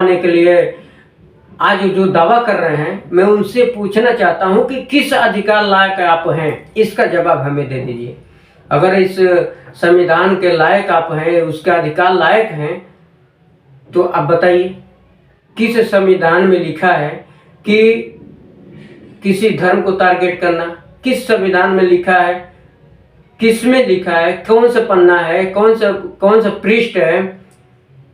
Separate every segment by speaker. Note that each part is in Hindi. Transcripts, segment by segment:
Speaker 1: के लिए आज जो दावा कर रहे हैं, मैं उनसे पूछना चाहता हूं कि किस अधिकार लायक आप हैं, इसका जवाब हमें दे दीजिए। अगर इस संविधान के लायक आप हैं, उसके अधिकार लायक हैं, तो आप बताइए किस संविधान में लिखा है कि किसी धर्म को टारगेट करना? किस संविधान में लिखा है? किस में लिखा है? कौन सा पन्ना है? कौन सा पृष्ठ है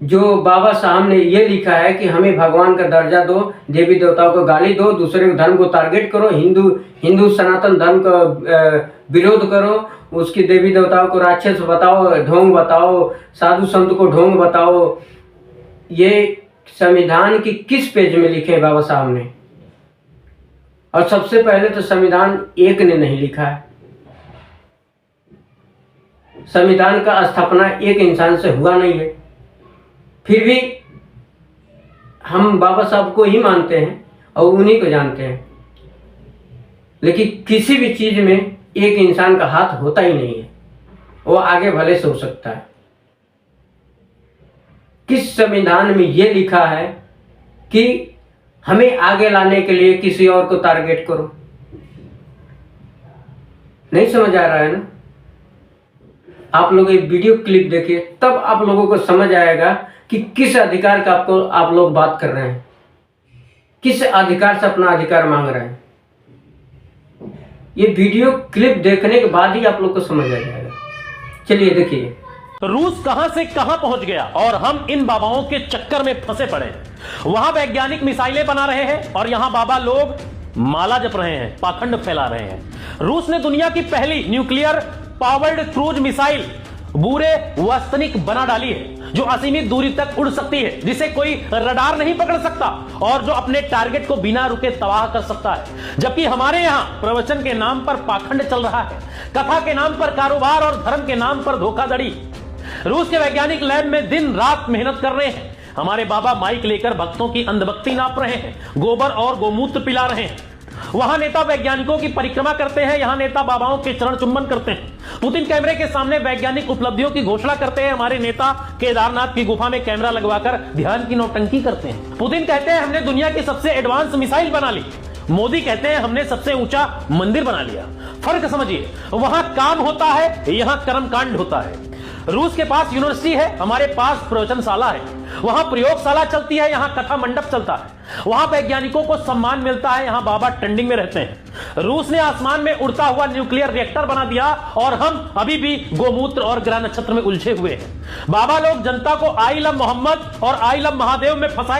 Speaker 1: जो बाबा साहब ने ये लिखा है कि हमें भगवान का दर्जा दो, देवी देवताओं को गाली दो, दूसरे धर्म को टारगेट करो, हिंदू सनातन धर्म का विरोध करो, उसकी देवी देवताओं को राक्षस बताओ, ढोंग बताओ, साधु संत को ढोंग बताओ। ये संविधान की किस पेज में लिखे हैं बाबा साहब ने? और सबसे पहले तो संविधान एक ने नहीं लिखा है। संविधान का स्थापना एक इंसान से हुआ नहीं है। फिर भी हम बाबा साहब को ही मानते हैं और उन्हीं को जानते हैं, लेकिन किसी भी चीज में एक इंसान का हाथ होता ही नहीं है। वो आगे भले से हो सकता है। किस संविधान में ये लिखा है कि हमें आगे लाने के लिए किसी और को टारगेट करो? नहीं समझ आ रहा है ना? आप लोग एक वीडियो क्लिप देखिए, तब आप लोगों को समझ आएगा कि किस अधिकार का आप लोग बात कर रहे हैं, किस अधिकार से अपना अधिकार मांग रहे हैं। ये वीडियो क्लिप देखने के बाद ही आप लोग को समझ आ जाएगा। चलिए देखिए।
Speaker 2: रूस कहां से कहां पहुंच गया और हम इन बाबाओं के चक्कर में फंसे पड़े हैं। वहां वैज्ञानिक मिसाइलें बना रहे हैं और यहां बाबा लोग माला जप रहे हैं, पाखंड फैला रहे हैं। रूस ने दुनिया की पहली न्यूक्लियर पावर्ड क्रूज मिसाइल बूरे वास्तनिक बना डाली है, जो असीमित दूरी तक उड़ सकती है, जिसे कोई रडार नहीं पकड़ सकता और जो अपने टारगेट को बिना रुके तबाह कर सकता है। जबकि हमारे यहां प्रवचन के नाम पर पाखंड चल रहा है, कथा के नाम पर कारोबार और धर्म के नाम पर धोखाधड़ी। रूस के वैज्ञानिक लैब में दिन रात मेहनत कर रहे हैं। हमारे बाबा माइक लेकर भक्तों की अंधभक्ति नाप रहे हैं, गोबर और गोमूत्र पिला रहे हैं। वहां नेता वैज्ञानिकों की परिक्रमा करते हैं, यहां नेता बाबाओं के चरण चुंबन करते हैं। पुतिन कैमरे के सामने वैज्ञानिक उपलब्धियों की घोषणा करते हैं, हमारे नेता केदारनाथ की गुफा में कैमरा लगवाकर ध्यान की नौटंकी करते हैं। पुतिन कहते हैं हमने दुनिया की सबसे एडवांस मिसाइल बना ली, मोदी कहते हैं हमने सबसे ऊंचा मंदिर बना लिया। फर्क समझिए, वहां काम होता है, यहां कर्मकांड होता है। रूस के पास यूनिवर्सिटी है, हमारे पास प्रवचनशाला है। वहां प्रयोगशाला चलती है, यहां कथा मंडप चलता है। वहां वैज्ञानिकों को सम्मान मिलता है, यहां बाबा ट्रेंडिंग में रहते हैं। रूस ने आसमान में उड़ता हुआ न्यूक्लियर रिएक्टर बना दिया और हम अभी भी गोमूत्र और ग्रह नक्षत्र में उलझे हुए हैं। बाबा लोग जनता को आई लव मोहम्मद और आई लव महादेव में फंसाए